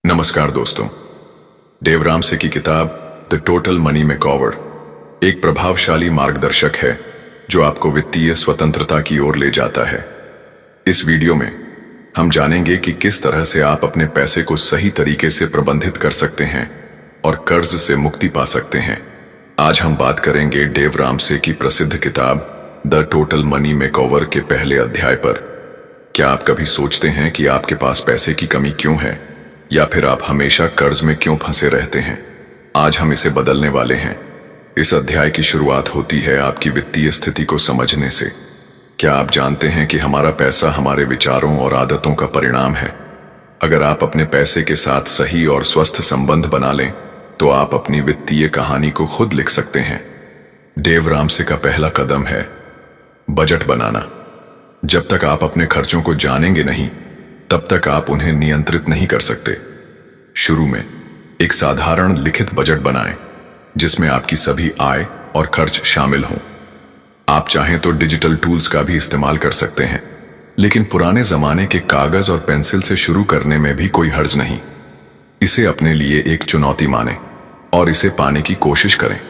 नमस्कार दोस्तों। Dave Ramsay की किताब द टोटल मनी मेकओवर एक प्रभावशाली मार्गदर्शक है जो आपको वित्तीय स्वतंत्रता की ओर ले जाता है। इस वीडियो में हम जानेंगे कि किस तरह से आप अपने पैसे को सही तरीके से प्रबंधित कर सकते हैं और कर्ज से मुक्ति पा सकते हैं। आज हम बात करेंगे डेव रामसे की प्रसिद्ध किताब द टोटल मनी मेकओवर के पहले अध्याय पर। क्या आप कभी सोचते हैं कि आपके पास पैसे की कमी क्यों है, या फिर आप हमेशा कर्ज में क्यों फंसे रहते हैं? आज हम इसे बदलने वाले हैं। इस अध्याय की शुरुआत होती है आपकी वित्तीय स्थिति को समझने से। क्या आप जानते हैं कि हमारा पैसा हमारे विचारों और आदतों का परिणाम है? अगर आप अपने पैसे के साथ सही और स्वस्थ संबंध बना लें तो आप अपनी वित्तीय कहानी को खुद लिख सकते हैं। डेव रामसे का पहला कदम है बजट बनाना। जब तक आप अपने खर्चों को जानेंगे नहीं, तब तक आप उन्हें नियंत्रित नहीं कर सकते। शुरू में एक साधारण लिखित बजट बनाएं, जिसमें आपकी सभी आय और खर्च शामिल हों। आप चाहें तो डिजिटल टूल्स का भी इस्तेमाल कर सकते हैं, लेकिन पुराने जमाने के कागज और पेंसिल से शुरू करने में भी कोई हर्ज नहीं। इसे अपने लिए एक चुनौती मानें और इसे पाने की कोशिश करें।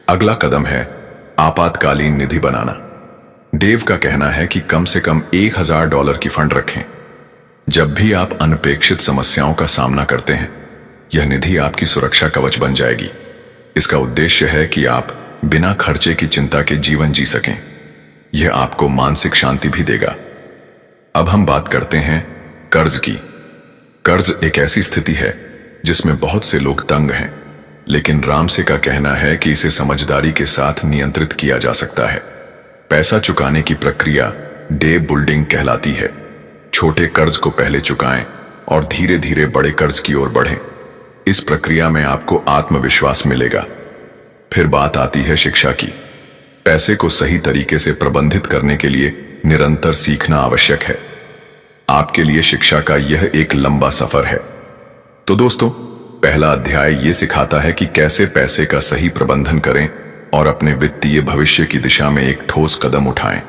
अगला कदम है आपातकालीन निधि बनाना। डेव का कहना है कि कम से कम $1000 की फंड रखें। जब भी आप अनपेक्षित समस्याओं का सामना करते हैं, यह निधि आपकी सुरक्षा कवच बन जाएगी। इसका उद्देश्य है कि आप बिना खर्चे की चिंता के जीवन जी सकें। यह आपको मानसिक शांति भी देगा। अब हम बात करते हैं कर्ज की। कर्ज एक ऐसी स्थिति है जिसमें बहुत से लोग तंग हैं, लेकिन रामसे का कहना है कि इसे समझदारी के साथ नियंत्रित किया जा सकता है। पैसा चुकाने की प्रक्रिया डे बुल्डिंग कहलाती है। छोटे कर्ज को पहले चुकाएं और धीरे धीरे बड़े कर्ज की ओर बढ़ें। इस प्रक्रिया में आपको आत्मविश्वास मिलेगा। फिर बात आती है शिक्षा की। पैसे को सही तरीके से प्रबंधित करने के लिए निरंतर सीखना आवश्यक है। आपके लिए शिक्षा का यह एक लंबा सफर है। तो दोस्तों, पहला अध्याय यह सिखाता है कि कैसे पैसे का सही प्रबंधन करें और अपने वित्तीय भविष्य की दिशा में एक ठोस कदम उठाएं।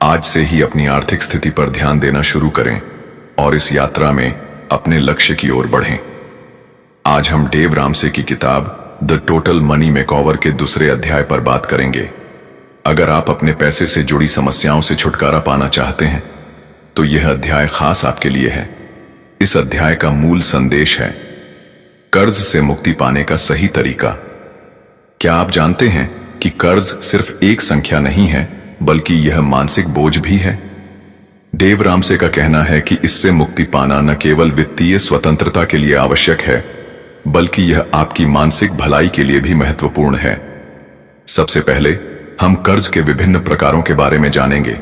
आज से ही अपनी आर्थिक स्थिति पर ध्यान देना शुरू करें और इस यात्रा में अपने लक्ष्य की ओर बढ़ें। आज हम डेव रामसे की किताब द टोटल मनी मेकओवर के दूसरे अध्याय पर बात करेंगे। अगर आप अपने पैसे से जुड़ी समस्याओं से छुटकारा पाना चाहते हैं, तो यह अध्याय खास आपके लिए है। इस अध्याय का मूल संदेश है कर्ज से मुक्ति पाने का सही तरीका। क्या आप जानते हैं कि कर्ज सिर्फ एक संख्या नहीं है, बल्कि यह मानसिक बोझ भी है? डेव रामसे का कहना है कि इससे मुक्ति पाना न केवल वित्तीय स्वतंत्रता के लिए आवश्यक है, बल्कि यह आपकी मानसिक भलाई के लिए भी महत्वपूर्ण है। सबसे पहले हम कर्ज के विभिन्न प्रकारों के बारे में जानेंगे।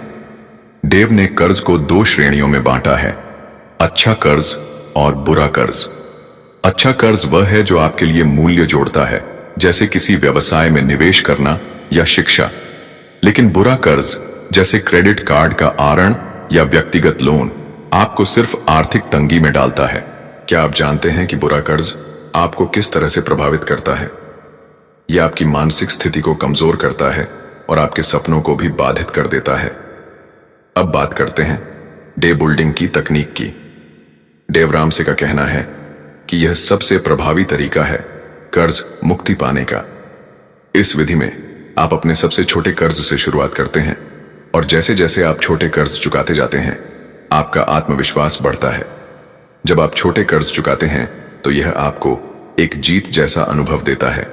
डेव ने कर्ज को 2 श्रेणियों में बांटा है, अच्छा कर्ज और बुरा कर्ज। अच्छा कर्ज वह है जो आपके लिए मूल्य जोड़ता है, जैसे किसी व्यवसाय में निवेश करना या शिक्षा। लेकिन बुरा कर्ज, जैसे क्रेडिट कार्ड का आहरण या व्यक्तिगत लोन, आपको सिर्फ आर्थिक तंगी में डालता है। क्या आप जानते हैं कि बुरा कर्ज आपको किस तरह से प्रभावित करता है? यह आपकी मानसिक स्थिति को कमजोर करता है और आपके सपनों को भी बाधित कर देता है। अब बात करते हैं डे बुल्डिंग की तकनीक की। डेव रामसे का कहना है कि यह सबसे प्रभावी तरीका है कर्ज मुक्ति पाने का। इस विधि में आप अपने सबसे छोटे कर्ज से शुरुआत करते हैं, और जैसे जैसे आप छोटे कर्ज चुकाते जाते हैं, आपका आत्मविश्वास बढ़ता है। जब आप छोटे कर्ज चुकाते हैं तो यह आपको एक जीत जैसा अनुभव देता है।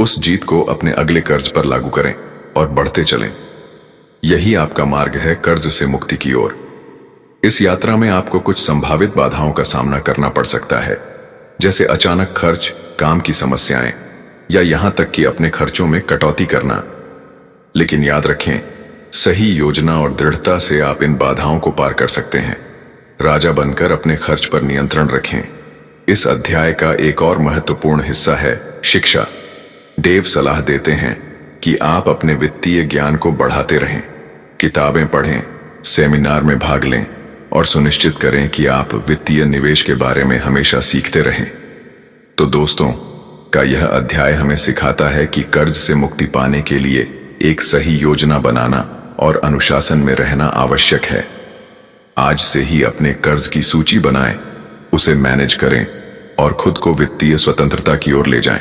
उस जीत को अपने अगले कर्ज पर लागू करें और बढ़ते चलें। यही आपका मार्ग है कर्ज से मुक्ति की ओर। इस यात्रा में आपको कुछ संभावित बाधाओं का सामना करना पड़ सकता है, जैसे अचानक खर्च, काम की समस्याएं, या यहां तक कि अपने खर्चों में कटौती करना। लेकिन याद रखें, सही योजना और दृढ़ता से आप इन बाधाओं को पार कर सकते हैं। राजा बनकर अपने खर्च पर नियंत्रण रखें। इस अध्याय का एक और महत्वपूर्ण हिस्सा है शिक्षा। डेव सलाह देते हैं कि आप अपने वित्तीय ज्ञान को बढ़ाते रहें, किताबें पढ़ें, सेमिनार में भाग लें और सुनिश्चित करें कि आप वित्तीय निवेश के बारे में हमेशा सीखते रहें। तो दोस्तों, का यह अध्याय हमें सिखाता है कि कर्ज से मुक्ति पाने के लिए एक सही योजना बनाना और अनुशासन में रहना आवश्यक है। आज से ही अपने कर्ज की सूची बनाएं, उसे मैनेज करें और खुद को वित्तीय स्वतंत्रता की ओर ले जाएं।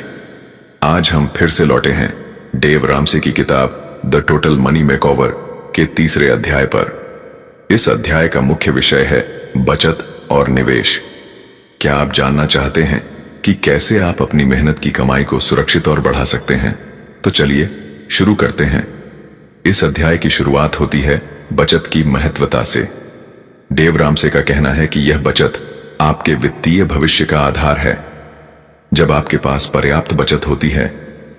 आज हम फिर से लौटे हैं डेव रामसे की किताब द टोटल मनी मेकओवर के तीसरे अध्याय पर। इस अध्याय का मुख्य विषय है बचत और निवेश। क्या आप जानना चाहते हैं कि कैसे आप अपनी मेहनत की कमाई को सुरक्षित और बढ़ा सकते हैं? तो चलिए शुरू करते हैं। इस अध्याय की शुरुआत होती है बचत की महत्वता से। डेव रामसे का कहना है कि यह बचत आपके वित्तीय भविष्य का आधार है। जब आपके पास पर्याप्त बचत होती है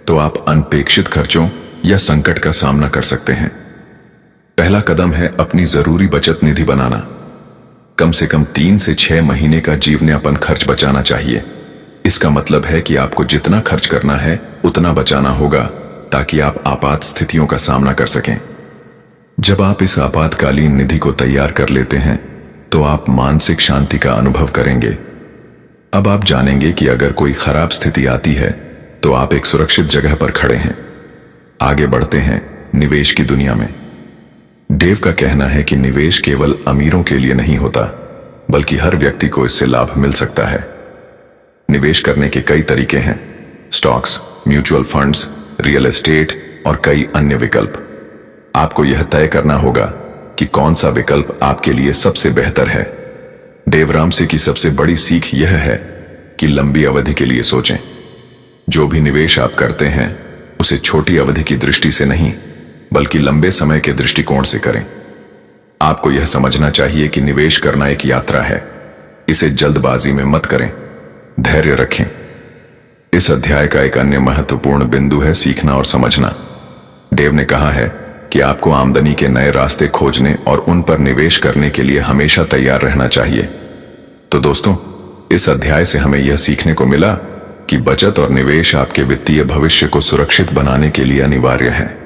तो आप अनपेक्षित खर्चों या संकट का सामना कर सकते हैं। पहला कदम है अपनी जरूरी बचत निधि बनाना। कम से कम 3 से 6 महीने का जीवनयापन खर्च बचाना चाहिए। इसका मतलब है कि आपको जितना खर्च करना है उतना बचाना होगा ताकि आप आपात स्थितियों का सामना कर सकें। जब आप इस आपातकालीन निधि को तैयार कर लेते हैं तो आप मानसिक शांति का अनुभव करेंगे। अब आप जानेंगे कि अगर कोई खराब स्थिति आती है तो आप एक सुरक्षित जगह पर खड़े हैं। आगे बढ़ते हैं निवेश की दुनिया में। डेव का कहना है कि निवेश केवल अमीरों के लिए नहीं होता, बल्कि हर व्यक्ति को इससे लाभ मिल सकता है। निवेश करने के कई तरीके हैं: stocks, mutual funds, real estate और कई अन्य विकल्प। आपको यह तय करना होगा कि कौन सा विकल्प आपके लिए सबसे बेहतर है। डेव रामसे की सबसे बड़ी सीख यह है कि लंबी अवधि के लिए सोचें। जो भी निवेश आप करते हैं उसे छोटी अवधि की दृष्टि से नहीं, बल्कि लंबे समय के दृष्टिकोण से करें। आपको यह समझना चाहिए कि निवेश करना एक यात्रा है। इसे जल्दबाजी में मत करें, धैर्य रखें। इस अध्याय का एक अन्य महत्वपूर्ण बिंदु है सीखना और समझना। डेव ने कहा है कि आपको आमदनी के नए रास्ते खोजने और उन पर निवेश करने के लिए हमेशा तैयार रहना चाहिए। तो दोस्तों, इस अध्याय से हमें यह सीखने को मिला कि बचत और निवेश आपके वित्तीय भविष्य को सुरक्षित बनाने के लिए अनिवार्य है।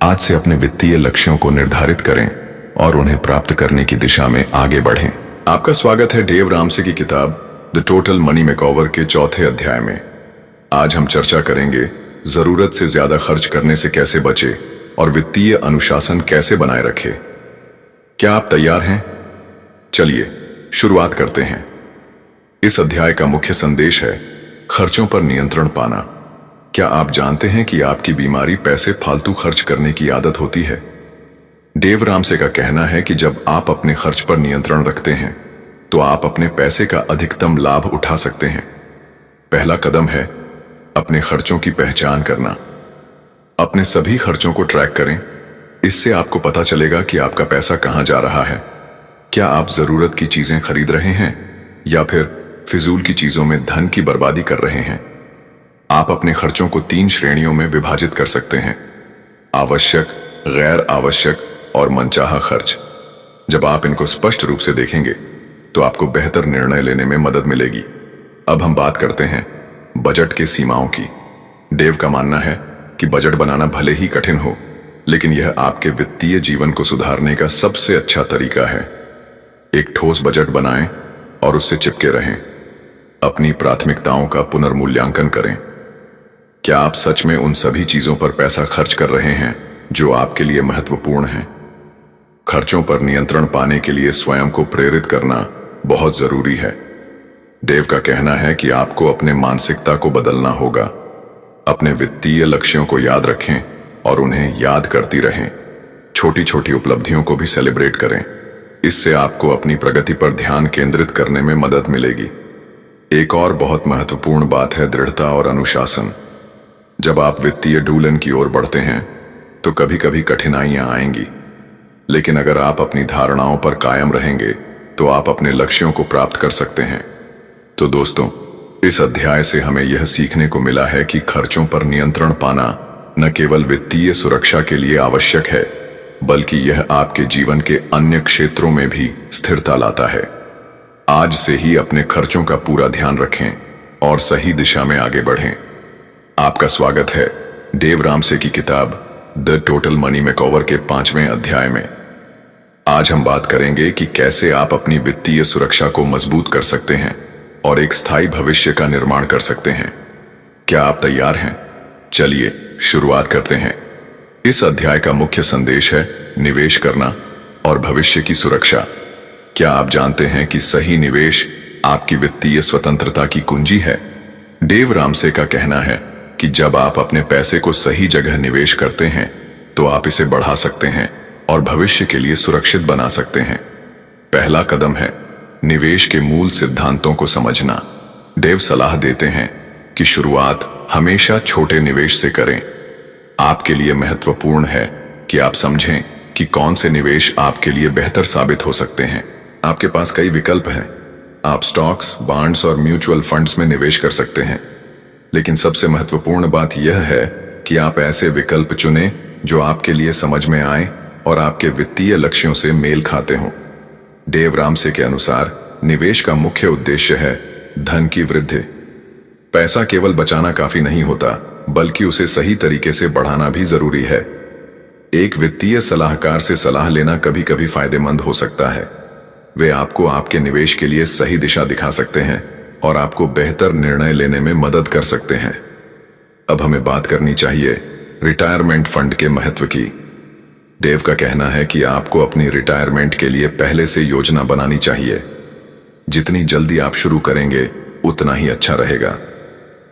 आज से अपने वित्तीय लक्ष्यों को निर्धारित करें और उन्हें प्राप्त करने की दिशा में आगे बढ़ें। आपका स्वागत है डेव रामसे की किताब द टोटल मनी मेकओवर के चौथे अध्याय में। आज हम चर्चा करेंगे जरूरत से ज्यादा खर्च करने से कैसे बचे और वित्तीय अनुशासन कैसे बनाए रखें। क्या आप तैयार हैं? चलिए शुरुआत करते हैं। इस अध्याय का मुख्य संदेश है खर्चों पर नियंत्रण पाना। क्या आप जानते हैं कि आपकी बीमारी पैसे फालतू खर्च करने की आदत होती है? डेव रामसे का कहना है कि जब आप अपने खर्च पर नियंत्रण रखते हैं तो आप अपने पैसे का अधिकतम लाभ उठा सकते हैं। पहला कदम है अपने खर्चों की पहचान करना। अपने सभी खर्चों को ट्रैक करें। इससे आपको पता चलेगा कि आपका पैसा कहां जा रहा है। क्या आप जरूरत की चीजें खरीद रहे हैं या फिर फिजूल की चीजों में धन की बर्बादी कर रहे हैं? आप अपने खर्चों को 3 श्रेणियों में विभाजित कर सकते हैं: आवश्यक, गैर आवश्यक और मनचाहा खर्च। जब आप इनको स्पष्ट रूप से देखेंगे तो आपको बेहतर निर्णय लेने में मदद मिलेगी। अब हम बात करते हैं बजट के सीमाओं की। डेव का मानना है कि बजट बनाना भले ही कठिन हो, लेकिन यह आपके वित्तीय जीवन को सुधारने का सबसे अच्छा तरीका है। एक ठोस बजट बनाएं और उससे चिपके रहें। अपनी प्राथमिकताओं का पुनर्मूल्यांकन करें। क्या आप सच में उन सभी चीजों पर पैसा खर्च कर रहे हैं जो आपके लिए महत्वपूर्ण हैं? खर्चों पर नियंत्रण पाने के लिए स्वयं को प्रेरित करना बहुत जरूरी है। डेव का कहना है कि आपको अपने मानसिकता को बदलना होगा। अपने वित्तीय लक्ष्यों को याद रखें और उन्हें याद करती रहें। छोटी छोटी उपलब्धियों को भी सेलिब्रेट करें। इससे आपको अपनी प्रगति पर ध्यान केंद्रित करने में मदद मिलेगी। एक और बहुत महत्वपूर्ण बात है दृढ़ता और अनुशासन। जब आप वित्तीय डूलन की ओर बढ़ते हैं तो कभी कभी कठिनाइयां आएंगी, लेकिन अगर आप अपनी धारणाओं पर कायम रहेंगे तो आप अपने लक्ष्यों को प्राप्त कर सकते हैं। तो दोस्तों, इस अध्याय से हमें यह सीखने को मिला है कि खर्चों पर नियंत्रण पाना न केवल वित्तीय सुरक्षा के लिए आवश्यक है, बल्कि यह आपके जीवन के अन्य क्षेत्रों में भी स्थिरता लाता है। आज से ही अपने खर्चों का पूरा ध्यान रखें और सही दिशा में आगे बढ़ें। आपका स्वागत है डेव रामसे की किताब द टोटल मनी मेकओवर के 5वें अध्याय में। आज हम बात करेंगे कि कैसे आप अपनी वित्तीय सुरक्षा को मजबूत कर सकते हैं और एक स्थायी भविष्य का निर्माण कर सकते हैं। क्या आप तैयार हैं? चलिए शुरुआत करते हैं। इस अध्याय का मुख्य संदेश है निवेश करना और भविष्य की सुरक्षा। क्या आप जानते हैं कि सही निवेश आपकी वित्तीय स्वतंत्रता की कुंजी है। डेव रामसे का कहना है कि जब आप अपने पैसे को सही जगह निवेश करते हैं तो आप इसे बढ़ा सकते हैं और भविष्य के लिए सुरक्षित बना सकते हैं। पहला कदम है निवेश के मूल सिद्धांतों को समझना। डेव सलाह देते हैं कि शुरुआत हमेशा छोटे निवेश से करें। आपके लिए महत्वपूर्ण है कि आप समझें कि कौन से निवेश आपके लिए बेहतर साबित हो सकते हैं। आपके पास कई विकल्प हैं। आप स्टॉक्स, बॉन्ड्स और म्यूचुअल फंड्स में निवेश कर सकते हैं, लेकिन सबसे महत्वपूर्ण बात यह है कि आप ऐसे विकल्प चुनें जो आपके लिए समझ में आए और आपके वित्तीय लक्ष्यों से मेल खाते हों। डेव रामसे के अनुसार निवेश का मुख्य उद्देश्य है धन की वृद्धि। पैसा केवल बचाना काफी नहीं होता, बल्कि उसे सही तरीके से बढ़ाना भी जरूरी है। एक वित्तीय सलाहकार से सलाह लेना कभी कभी फायदेमंद हो सकता है। वे आपको आपके निवेश के लिए सही दिशा दिखा सकते हैं और आपको बेहतर निर्णय लेने में मदद कर सकते हैं। अब हमें बात करनी चाहिए रिटायरमेंट फंड के महत्व की। डेव का कहना है कि आपको अपनी रिटायरमेंट के लिए पहले से योजना बनानी चाहिए। जितनी जल्दी आप शुरू करेंगे उतना ही अच्छा रहेगा।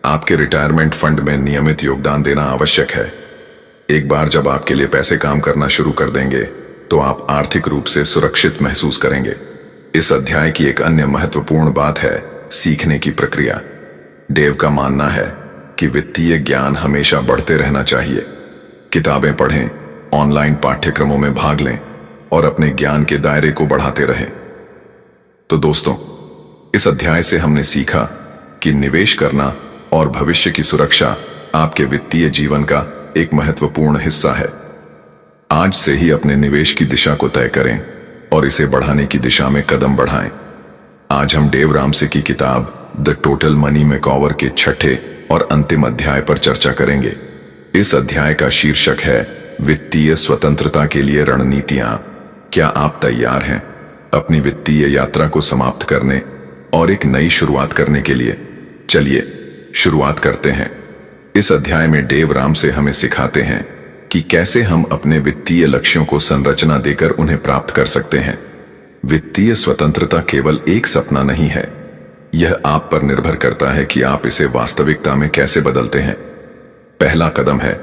आपके रिटायरमेंट फंड में नियमित योगदान देना आवश्यक है। एक बार जब आपके लिए पैसे काम करना शुरू कर देंगे तो आप आर्थिक रूप से सुरक्षित महसूस करेंगे। इस अध्याय की एक अन्य महत्वपूर्ण बात है सीखने की प्रक्रिया। डेव का मानना है कि वित्तीय ज्ञान हमेशा बढ़ते रहना चाहिए। किताबें पढ़ें, ऑनलाइन पाठ्यक्रमों में भाग लें और अपने ज्ञान के दायरे को बढ़ाते रहें। तो दोस्तों, इस अध्याय से हमने सीखा कि निवेश करना और भविष्य की सुरक्षा आपके वित्तीय जीवन का एक महत्वपूर्ण हिस्सा है। आज से ही अपने निवेश की दिशा को तय करें और इसे बढ़ाने की दिशा में कदम बढ़ाएं। आज हम डेव रामसे की किताब द टोटल मनी मेकओवर के छठे और अंतिम अध्याय पर चर्चा करेंगे। इस अध्याय का शीर्षक है वित्तीय स्वतंत्रता के लिए रणनीतियां। क्या आप तैयार हैं अपनी वित्तीय यात्रा को समाप्त करने और एक नई शुरुआत करने के लिए? चलिए शुरुआत करते हैं। इस अध्याय में डेव रामसे हमें सिखाते हैं कि कैसे हम अपने वित्तीय लक्ष्यों को संरचना देकर उन्हें प्राप्त कर सकते हैं। वित्तीय स्वतंत्रता केवल एक सपना नहीं है, यह आप पर निर्भर करता है कि आप इसे वास्तविकता में कैसे बदलते हैं। पहला कदम है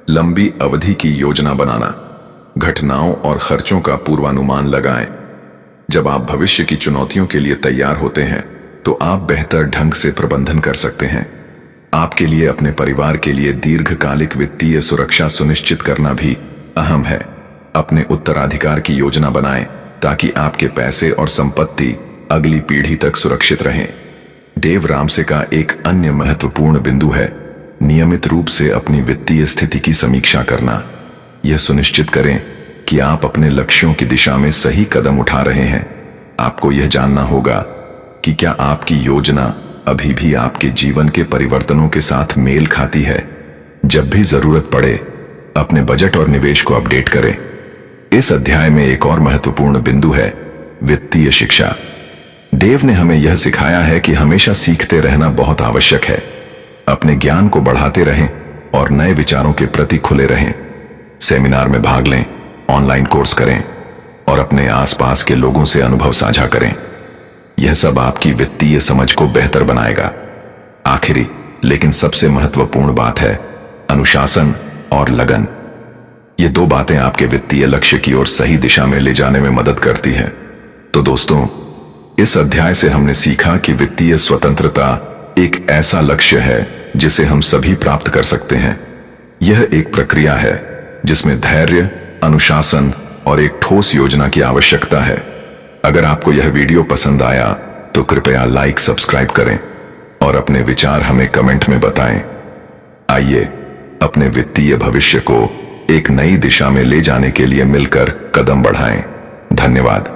लंबी अवधि की योजना बनाना। घटनाओं और खर्चों का पूर्वानुमान लगाएं। जब आप भविष्य की चुनौतियों के लिए तैयार होते हैं तो आप बेहतर ढंग से प्रबंधन कर सकते हैं। आपके लिए अपने परिवार के लिए दीर्घकालिक वित्तीय सुरक्षा सुनिश्चित करना भी अहम है। अपने उत्तराधिकार की योजना बनाएं ताकि आपके पैसे और संपत्ति अगली पीढ़ी तक सुरक्षित रहें। डेव रामसे का एक अन्य महत्वपूर्ण बिंदु है नियमित रूप से अपनी वित्तीय स्थिति की समीक्षा करना। यह सुनिश्चित करें कि आप अपने लक्ष्यों की दिशा में सही कदम उठा रहे हैं। आपको यह जानना होगा कि क्या आपकी योजना अभी भी आपके जीवन के परिवर्तनों के साथ मेल खाती है। जब भी जरूरत पड़े अपने बजट और निवेश को अपडेट करें। इस अध्याय में एक और महत्वपूर्ण बिंदु है वित्तीय शिक्षा। डेव ने हमें यह सिखाया है कि हमेशा सीखते रहना बहुत आवश्यक है। अपने ज्ञान को बढ़ाते रहें और नए विचारों के प्रति खुले रहें। सेमिनार में भाग लें, ऑनलाइन कोर्स करें और अपने आसपास के लोगों से अनुभव साझा करें। यह सब आपकी वित्तीय समझ को बेहतर बनाएगा। आखिरी लेकिन सबसे महत्वपूर्ण बात है अनुशासन और लगन। ये दो बातें आपके वित्तीय लक्ष्य की ओर सही दिशा में ले जाने में मदद करती हैं। तो दोस्तों, इस अध्याय से हमने सीखा कि वित्तीय स्वतंत्रता एक ऐसा लक्ष्य है जिसे हम सभी प्राप्त कर सकते हैं। यह एक प्रक्रिया है जिसमें धैर्य, अनुशासन और एक ठोस योजना की आवश्यकता है। अगर आपको यह वीडियो पसंद आया तो कृपया लाइक, सब्सक्राइब करें और अपने विचार हमें कमेंट में बताएं। आइए अपने वित्तीय भविष्य को एक नई दिशा में ले जाने के लिए मिलकर कदम बढ़ाएं। धन्यवाद।